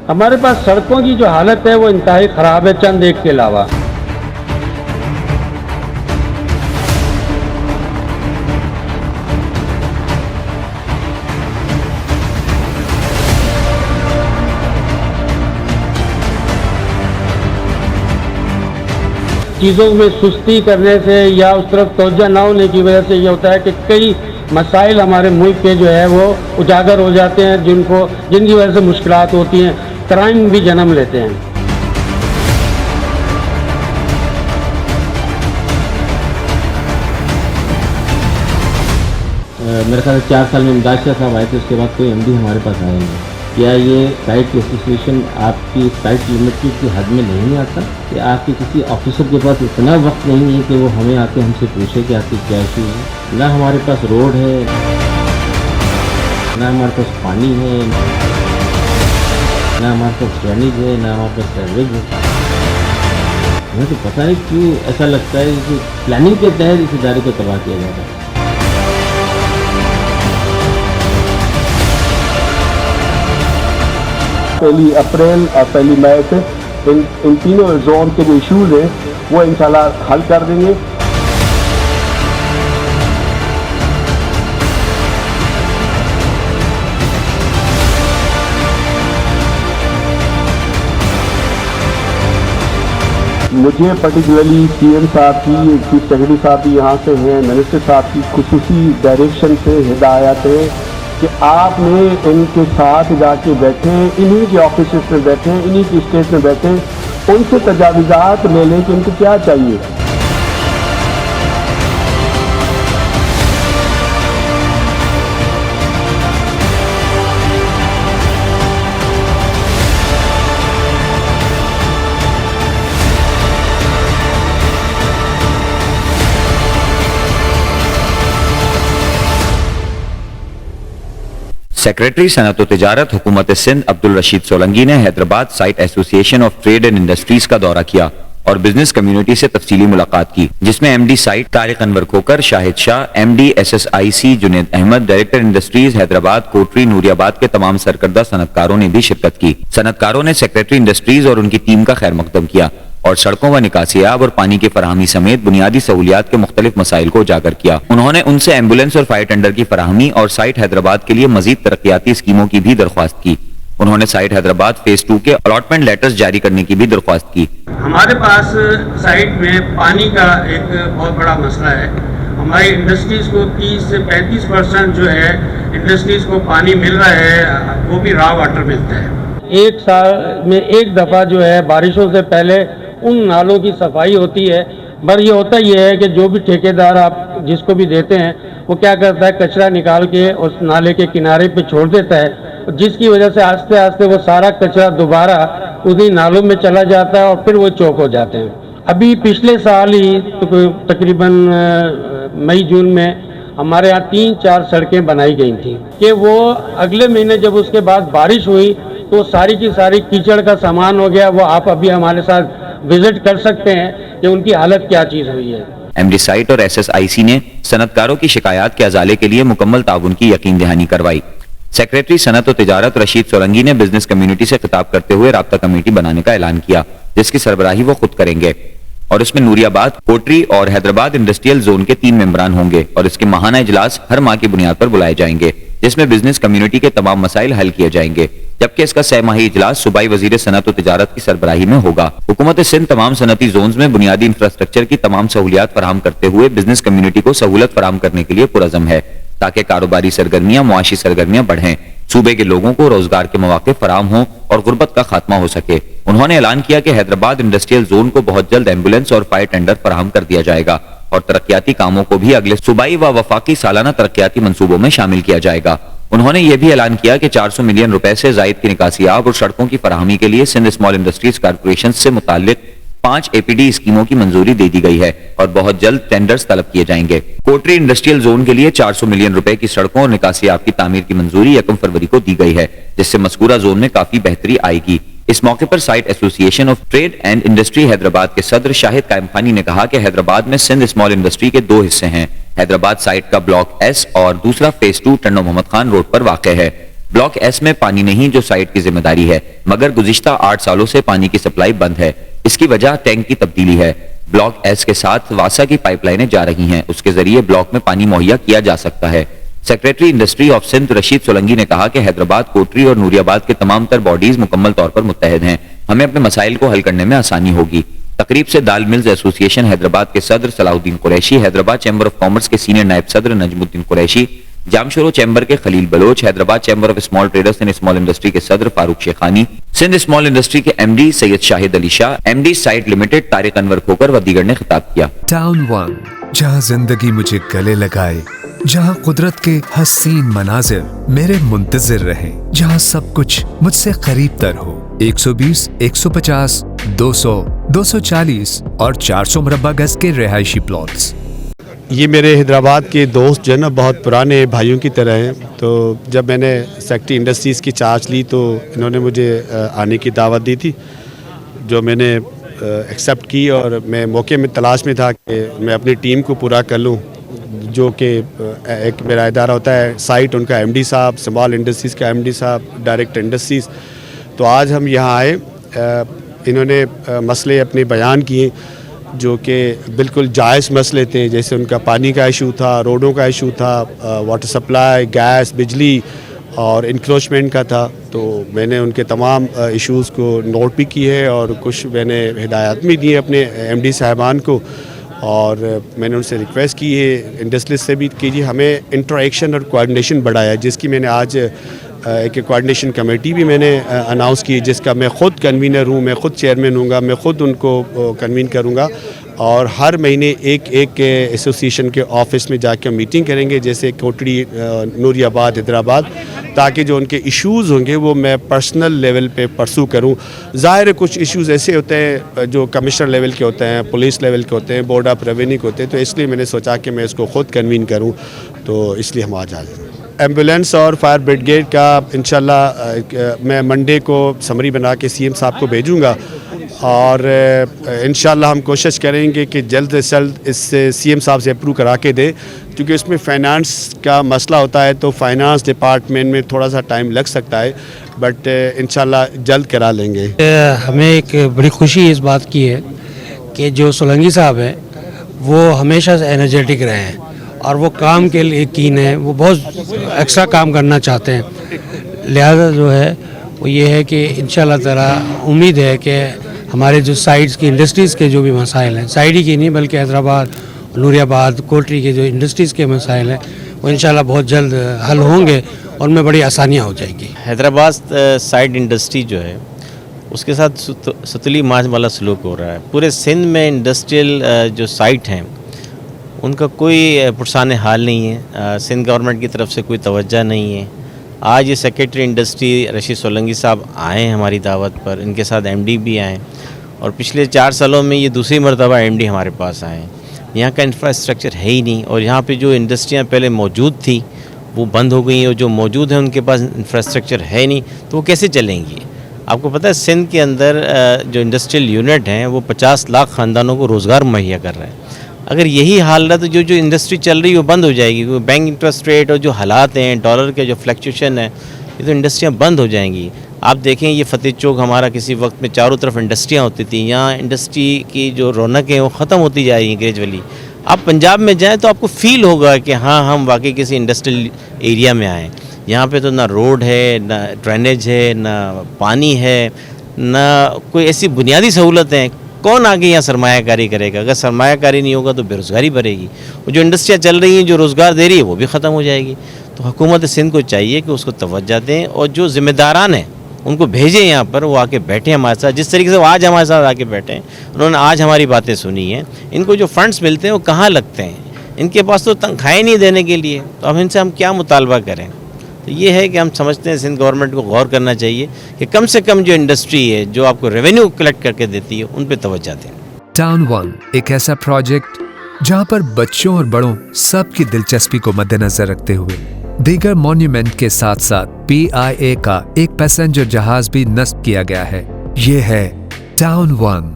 ہمارے پاس سڑکوں کی جو حالت ہے وہ انتہائی خراب ہے، چند ایک کے علاوہ۔ چیزوں میں سستی کرنے سے یا اس طرف توجہ نہ ہونے کی وجہ سے یہ ہوتا ہے کہ کئی مسائل ہمارے ملک کے جو ہے وہ اجاگر ہو جاتے ہیں، جن کی وجہ سے مشکلات ہوتی ہیں، کرائم بھی جنم لیتے ہیں۔ میرے خیال 4 سال میں امداد شاہ صاحب آئے تھے، اس کے بعد کوئی ایم ڈی ہمارے پاس آیا نہیں۔ کیا یہ سائٹ کی ایسوسیشن آپ کی سائٹ لمٹ کی حد میں نہیں آتا کہ آپ کے کسی آفیسر کے پاس اتنا وقت نہیں ہے کہ وہ ہمیں آ کے ہم سے پوچھے کہ آپ کی کیا ایشو ہے؟ نہ ہمارے پاس روڈ ہے، نہ ہمارے پاس پانی ہے، نہ ہمارے پاس ڈرینیج ہے، نہ ہمارے پاس سیوریج ہے۔ ہمیں تو پتہ ہے کیوں ایسا لگتا ہے کہ پلاننگ کے تحت اس ادارے کو تباہ کیا جاتا ہے۔ پہلی اپریل اور پہلی مئی سے ان تینوں زون کے جو ایشوز ہیں وہ انشاءاللہ حل کر دیں گے۔ مجھے پرٹیکولرلی سی ایم صاحب کی، چیف سیکرٹری صاحب بھی یہاں سے ہیں، منسٹر صاحب کی خصوصی ڈائریکشن سے ہدایت ہے کہ آپ نے ان کے ساتھ جا کے بیٹھیں، انہی کے آفیسز میں بیٹھیں، انہی کی اسٹیٹ میں بیٹھیں، ان سے تجاویزات لے لیں کہ ان کو کیا چاہیے۔ سیکریٹری صنعت و تجارت حکومت سندھ عبدالرشید سولنگی نے Hyderabad site association of trade and industries کا دورہ کیا اور بزنس کمیونٹی سے تفصیلی ملاقات کی، جس میں M D SITE Tariq Anwar Khokhar, Shahid Shah, M D S S I C Junaid Ahmed, director industries Hyderabad, Kotri, Nooriabad کے تمام سرکردہ صنعتکاروں نے بھی شرکت کی۔ صنعتکاروں نے سیکریٹری انڈسٹریز اور ان کی ٹیم کا خیر مقدم کیا اور سڑکوں و نکاسی آب اور پانی کی فراہمی سمیت بنیادی سہولیات کے مختلف مسائل کو اجاگر کیا۔ انہوں نے ان سے ایمبولینس اور فائر ٹینڈر کی فراہمی اور سائٹ حیدرآباد کے لیے مزید ترقیاتی اسکیموں کی بھی درخواست کی۔ انہوں نے سائٹ حیدرآباد فیز 2 کے الاٹمنٹ لیٹرز جاری کرنے کی بھی درخواست کی۔ ہمارے پاس سائٹ میں پانی کا ایک بہت بڑا مسئلہ ہے۔ ہماری انڈسٹریز کو 30 سے 35% جو ہے انڈسٹریز کو پانی مل رہا ہے، وہ بھی را واٹر ملتا ہے۔ ایک سال میں ایک دفعہ جو ہے بارشوں سے پہلے ان نالوں کی صفائی ہوتی ہے، پر یہ ہوتا یہ ہے کہ جو بھی ٹھیکیدار آپ جس کو بھی دیتے ہیں وہ کیا کرتا ہے، کچرا نکال کے اس نالے کے کنارے پہ چھوڑ دیتا ہے، جس کی وجہ سے آہستہ آہستہ وہ سارا کچرا دوبارہ انہی نالوں میں چلا جاتا ہے اور پھر وہ چوک ہو جاتے ہیں۔ ابھی پچھلے سال ہی تقریباً مئی جون میں ہمارے یہاں 3-4 سڑکیں بنائی گئی تھیں کہ وہ اگلے مہینے جب اس کے بعد بارش ہوئی تو ساری کی ساری کیچڑ کا سامان ہو گیا۔ وہ آپ ابھی ہمارے ساتھ وزٹ کر سکتے ہیں کہ ان کی حالت کیا چیز ہوئی ہے۔ ایم ڈی سائٹ اور ایس ایس آئی سی نے صنعتکاروں کی شکایات کے ازالے کے لیے مکمل تعاون کی یقین دہانی کروائی۔ سیکریٹری صنعت و تجارت رشید سولنگی نے بزنس کمیونٹی سے خطاب کرتے ہوئے رابطہ کمیٹی بنانے کا اعلان کیا، جس کی سربراہی وہ خود کریں گے اور اس میں نوری آباد، کوٹری اور حیدرآباد انڈسٹریل زون کے 3 ممبران ہوں گے اور اس کے ماہانہ اجلاس ہر ماہ کی بنیاد پر بلائے جائیں گے، جس میں بزنس کمیونٹی کے تمام مسائل حل کیے جائیں گے، جبکہ اس کا 6 ماہی اجلاس صوبائی وزیر صنعت و تجارت کی سربراہی میں ہوگا۔ حکومت سندھ تمام صنعتی زونز میں بنیادی انفراسٹرکچر کی تمام سہولیات فراہم کرتے ہوئے بزنس کمیونٹی کو سہولت فراہم کرنے کے لیے پرعزم ہے تاکہ کاروباری سرگرمیاں، معاشی سرگرمیاں بڑھیں، صوبے کے لوگوں کو روزگار کے مواقع فراہم ہوں اور غربت کا خاتمہ ہو سکے۔ انہوں نے اعلان کیا کہ حیدرآباد انڈسٹریل زون کو بہت جلد ایمبولینس اور فائر ٹینڈر فراہم کر دیا جائے گا اور ترقیاتی کاموں کو بھی اگلے صوبائی و وفاقی سالانہ ترقیاتی منصوبوں میں شامل کیا جائے گا۔ انہوں نے یہ بھی اعلان کیا کہ 400 ملین روپے سے زائد کی نکاسی آب اور سڑکوں کی فراہمی کے لیے سندھ اسمال انڈسٹریز کارپوریشن سے متعلق 5 اے پی ڈی اسکیموں کی منظوری دے دی گئی ہے اور بہت جلد ٹینڈرز طلب کیے جائیں گے۔ کوٹری انڈسٹریل زون کے لیے 400 ملین روپے کی سڑکوں اور نکاسی آب کی تعمیر کی منظوری 1 فروری کو دی گئی ہے، جس سے مذکورہ زون میں کافی بہتری آئے گی۔ اس موقع پر site association of trade and industry Hyderabad کے صدر شاہد قائم خانی نے کہا کہ حیدرآباد میں سندھ اسمال انڈسٹری کے 2 حصے ہیں۔ حیدرآباد سائٹ کا بلاک ایس اور دوسرا فیز 2 ٹنڈو محمد خان روڈ پر واقع ہے۔ ब्लॉक एस में पानी नहीं जो साइट की जिम्मेदारी है, मगर गुज़िश्ता 8 सालों से पानी की सप्लाई बंद है। इसकी वजह टैंक की तब्दीली है। ब्लॉक एस के साथ वासा की पाइपलाइनें जा रही हैं, उसके जरिए ब्लॉक में पानी मुहैया किया जा सकता है। Secretary industry of Sindh Rashid Solangi ने कहा कि हैदराबाद, कोटरी और नूरियाबाद के तमाम तर बॉडीज मुकम्मल तौर पर मुत्तहद हैं। हमें अपने मसाइल को हल करने में आसानी होगी। तकरीब से दाल मिल्स एसोसिएशन हैदराबाद के सदर Salahuddin Qureshi, Hyderabad chamber of commerce के सीनियर नायब सदर नजमुद्दीन कुरैशी, जामशोरो चैम्बर के Khalil Baloch, Hyderabad chamber of small traders and small industry के सदर फारूक शेखानी, सिंध स्मॉल इंडस्ट्री के MD Syed Shahid Ali Shah, MD site limited Tariq Anwar Khokhar व दीगर ने खिताब किया। टाउन 1 जहाँ जिंदगी मुझे गले लगाए, जहाँ कुदरत के हसीन मनाजिर मेरे मुंतजिर रहे, जहाँ सब कुछ मुझसे करीब तर हो। 120, 150, 200, 240 और 400 मुरब्बा गज के रिहायशी प्लॉट्स। ये मेरे हैदराबाद के दोस्त जो है ना, बहुत पुराने भाइयों की तरह हैं। तो जब मैंने सेक्रेटरी इंडस्ट्रीज़ की चार्ज ली तो इन्होंने मुझे आने की दावत दी थी, जो मैंने एक्सेप्ट की, और मैं मौके में तलाश में था कि मैं अपनी टीम को पूरा कर लूँ, जो कि एक मेरा इदारा होता है साइट, उनका एमडी साहब, स्मॉल इंडस्ट्रीज़ का एमडी साहब, डायरेक्ट इंडस्ट्रीज़। तो आज हम यहाँ आए, इन्होंने मसले अपने बयान किए जो कि बिल्कुल जायज़ मसले थे, जैसे उनका पानी का इशू था, रोडों का इशू था, वाटर सप्लाई, गैस, बिजली और इंक्रोचमेंट का था। तो मैंने उनके तमाम इश्यूज़ को नोट भी किए है और कुछ मैंने हिदायत भी दी है अपने एमडी साहबान को, और मैंने उनसे रिक्वेस्ट की है इंडस्ट्रीज से भी कीजिए, हमें इंटरेक्शन और कोऑर्डिनेशन बढ़ाया, जिसकी मैंने आज एक कोऑर्डिनेशन कमेटी भी मैंने अनाउंस की, जिसका मैं ख़ुद कन्वीनर हूँ, मैं ख़ुद चेयरमैन हूँगा, मैं ख़ुद उनको कन्वीन करूँगा, और हर महीने एक एसोसिएशन के ऑफिस में जाकर मीटिंग करेंगे, जैसे कोटड़ी, नूरियाबाद, हैदराबाद, ताकि जो उनके इश्यूज़ होंगे वो मैं पर्सनल लेवल पे परसू करूं। ज़ाहिर है कुछ इश्यूज़ ऐसे होते हैं जो कमिश्नर लेवल के होते हैं, पुलिस लेवल के होते हैं, बोर्ड ऑफ रेवेन्यू के होते हैं, तो इसलिए मैंने सोचा कि मैं इसको ख़ुद कन्वीन करूं, तो इसलिए हम आज आए। एम्बुलेंस और फायर ब्रिगेड का इंशाल्लाह मैं मंडे को समरी बना के सीएम साहब को भेजूँगा, और इंशाल्लाह हम कोशिश करेंगे कि जल्द से जल्द इससे सीएम साहब से अप्रूव करा के दे, क्योंकि इसमें फ़ाइनेंस का मसला होता है, तो फाइनेंस डिपार्टमेंट में थोड़ा सा टाइम लग सकता है, बट इंशाल्लाह जल्द करा लेंगे। हमें एक बड़ी खुशी इस बात की है कि जो सोलंगी साहब हैं वो हमेशा से एनर्जेटिक रहे हैं और वो काम के लिए कीन है, वो बहुत एक्स्ट्रा काम करना चाहते हैं। लिहाजा जो है वो ये है कि इंशाल्लाह ताला उम्मीद है कि हमारे जो साइड्स की इंडस्ट्रीज़ के जो भी मसाइल हैं, साइड ही की नहीं बल्कि हैदराबाद, नूरियाबाद, कोटरी के जो इंडस्ट्रीज़ के मसाइल हैं वो इंशाल्लाह बहुत जल्द हल होंगे और उनमें बड़ी आसानियाँ हो जाएंगी। हैदराबाद साइड इंडस्ट्री जो है उसके साथ सतली मार्च वाला सलूक हो रहा है। पूरे सिंध में इंडस्ट्रियल जो साइट हैं उनका कोई पुरसान हाल नहीं है, सिंध गवर्नमेंट की तरफ से कोई तवज्जो नहीं है। आज ये सेक्रेटरी इंडस्ट्री रशीद सोलंगी साहब आए हैं हमारी दावत पर, इनके साथ एमडी भी आए, और पिछले 4 सालों में ये दूसरी मरतबा एमडी हमारे पास आए हैं। यहाँ का इंफ्रास्ट्रक्चर है ही नहीं, और यहाँ पे जो इंडस्ट्रियाँ पहले मौजूद थी वो बंद हो गई हैं, और जो मौजूद हैं उनके पास इंफ्रास्ट्रक्चर है नहीं, तो वो कैसे चलेंगी। आपको पता है सिंध के अंदर जो इंडस्ट्रियल यूनिट हैं वो 50 लाख ख़ानदानों को रोज़गार मुहैया कर रहे हैं। अगर यही हाल रहा तो जो इंडस्ट्री चल रही है वो बंद हो जाएगी, क्योंकि बैंक इंटरेस्ट रेट और जो हालात हैं, डॉलर के जो फ्लक्चुएशन है, ये तो इंडस्ट्रियाँ बंद हो जाएंगी। आप देखें ये फतेह चौक हमारा किसी वक्त में चारों तरफ इंडस्ट्रियाँ होती थी, यहाँ इंडस्ट्री की जो रौनक है वो ख़त्म होती जा रही है ग्रेजुअली। आप पंजाब में जाएँ तो आपको फ़ील होगा कि हाँ हम वाकई किसी इंडस्ट्रियल एरिया में आएँ। यहाँ पे तो ना रोड है, ना ड्रेनेज है, ना पानी है, ना कोई ऐसी बुनियादी सहूलत हैं। कौन आगे यहाँ सरमायाकारी करेगा? अगर सरमायाकारी नहीं होगा तो बेरोज़गारी बढ़ेगी, और जो इंडस्ट्रियाँ चल रही हैं जो रोज़गार दे रही है वो भी ख़त्म हो जाएगी। तो हुकूमत सिंध को चाहिए कि उसको तवज्जो दें, और जो ज़िम्मेदारान हैं उनको भेजें यहाँ पर, वो आके बैठें हमारे साथ, जिस तरीके से वो आज हमारे साथ आके बैठे हैं। उन्होंने आज हमारी बातें सुनी हैं। इनको जो फ़ंड्स मिलते हैं वो कहाँ लगते हैं? इनके पास तो तनख्वाहें नहीं देने के लिए, तो अब इनसे हम क्या मुतालबा करें? तो ये है कि हम समझते हैं सिंध गवर्नमेंट को गौर करना चाहिए कि कम से कम जो इंडस्ट्री है जो आपको रेवेन्यू कलेक्ट करके देती है उन पे तवज्जो दें। टाउन 1 एक ऐसा प्रोजेक्ट जहां पर बच्चों और बड़ों सबकी दिलचस्पी को मद्देनजर रखते हुए दीगर मॉन्यूमेंट के साथ साथ PIA का एक पैसेंजर जहाज भी नस्ब किया गया है। ये है टाउन 1।